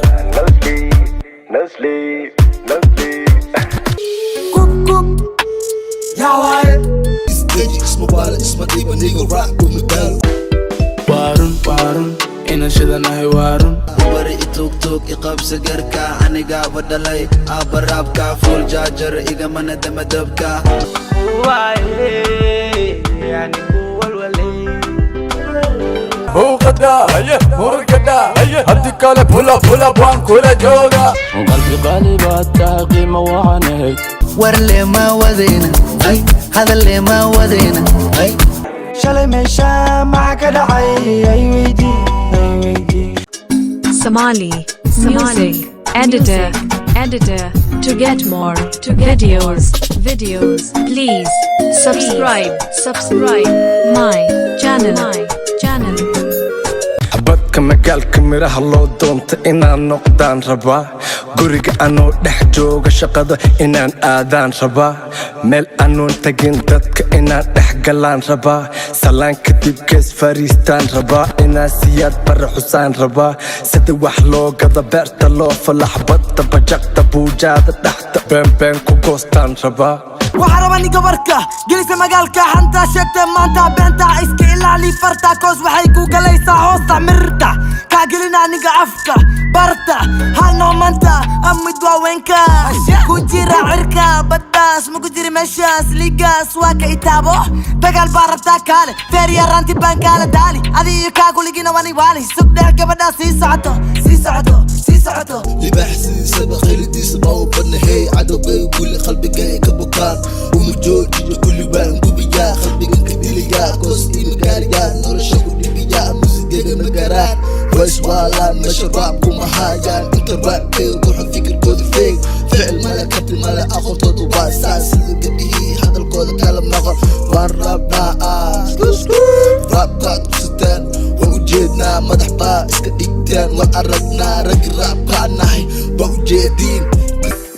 No sleep, no sleep, no sleep. Yeah, why? It's Deji, it's my wallet, it's my diva, nigga, rock with me, battle. Warun, ina shidanahay warun. bari itugtug iqabsa garka aniga wadalay abarabka full jaajar iga mana damadabka موقدا هيه مرقدا هيه هديك على بولا بان كل جوغا قلبي قلبات قيمة وعنيك warle ma wadayna ay hadalle ma wadayna ay shalay meesha maxaa ka dhacay ay weydii Somali music editor to get more videos please subscribe my channel badka magaalka miraha loo doonta inaan noqdaan rabaa guriga anoo dhex jooga shaqada inaan aadaan rabaa meel anoon tagin dadka inaan dhex galaan rabaa salaan kadib gees fariistaan rabaa inaan siyaad bara xusaan rabaa sida wax loo gada beerta loo falax badda bajaqda buujaada dhexda beenbeen ku goostaan rabaa waxaa raba niga warka gelisa magaalka hantaa sheegtee maanta beenta iska ilaali farta koos waxay ku galaysaa hoosta mirta kaa gelinaa niga afka barta halnoo manta amid waaweynka ku jira cirka baddaas maku jiri meeshaas liigaas waa ka itaabo dagaal baa rabtaa kaale feeriya raanti baan kaala daali adiyo kaa kuligina wani waali sugdheer gabadhaa sii socoto libaax sidiisaba khaylidiisa ma u badna hey cadowgay kulli qalbiga ay ka bukaan uma joojiyo kulli waan gubiyaa qalbigan ka dilayaa koos ii magaariyaa nolosha ku dhibiyaa muusigayga magaraan ways waalaan meesha raab kuma haayaan inta raabkay ruuxa fikirkooda feeg ficil male kabti male aqoontooda waa saa sida gabdhihii hadalkooda kala maqan waan raabnaa raabkaad kusitaan waan ujeednaa madax baa iska dhigtaan waan aragnaa raggi raabkaa nahay baa ujeediin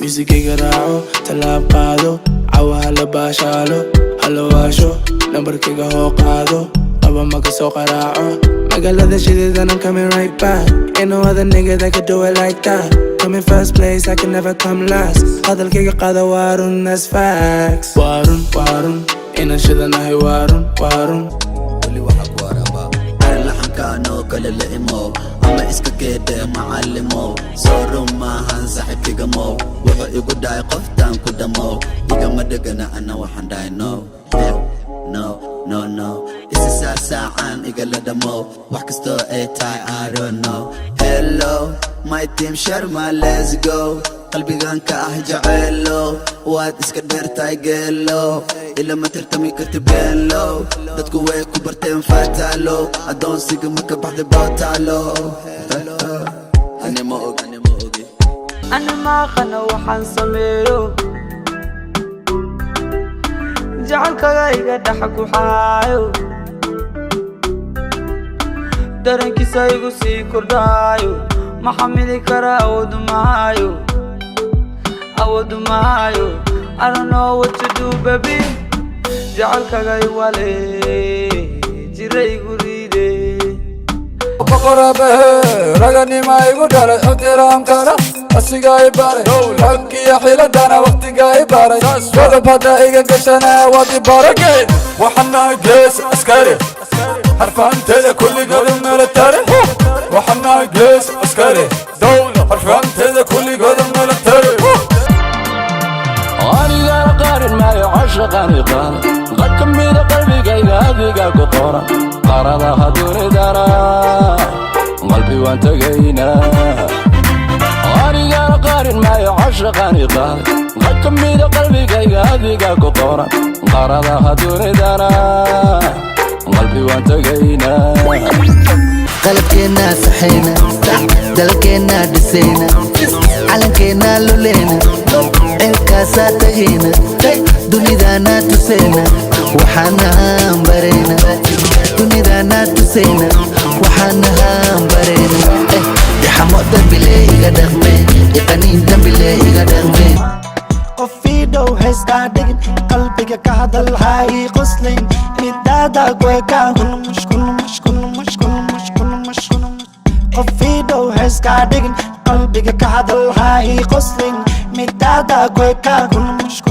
misigayga raaco talaab qaado cawa hala baashaalo hala waasho nambarkayga hoo qaado aba maka soo qaraaco magaalada shideedan I'm coming right back ain't no other nigga that could do it like that come in first place I can never come last hadalkayga qaada waarun that's facts waarun ina shidanahay waarun wali waxa ku araba ay laxankaanoo kale la imo ama iska keedee macallimo soo run maahan saaxiibkigamo wuxuu igu dhahay qoftaan ku dhamo igama dhegana ana waxaan dhahay no isi saacaan igala dhamo wax kastoo ay tahay I don't know hello my team sharma let's go qalbigan ka ah jaceylo waad iska dheertahay geelo ilama tartami karti beenlo dadku way ku barteen faataalo adoonsiga marka baxday bootaalo anima ogi ana maaqana waxaan sameeyo jacaylkaga iga dhex guxaayo dareenkiisa igu sii kordhaayo ma xamili kara awoodu maayo I don't know what to do baby jacaylkaga iwale jira igu riide boqorabe raganima igu dhalay ixtiraamkana asiga i baray xaggiyo xiladana waqtiga i baray godob hadda iga gashana waad i barageed waxaan nahay gees askari xarfaanteeda kulligooda military waxaan nahay gees askari dowla xarfaanteeda kulligooda military anigana qarin maayo cashaqani qaada qad ka mida qalbigayga adiga ku qoran qaradaha dunidana qalbi waan tegaynaa anigana qarin maayo cashaqani qaada qad ka mida qalbigayga adiga ku qoran qaradaha dunidana qalbi waan tegaynaa qalabkeennaa saxayna dalkeennaa dhisayna calankeenna luleyna cirkaasaa tagayna dunidaanaa tusayna waxaanahaan barayna dunidaanaa tusayna waxaanahaan barayna yaxamo dambilee iga dhaqmeen iqaniin dambilee iga dhaqmeen qofii dhow haystaa dhigin qalbiga ka hadal hay qoslayn midaada goeka qofii dhow iska dhigin qalbiga ka hadal ha ii qoslin midaada goyka kun mushkul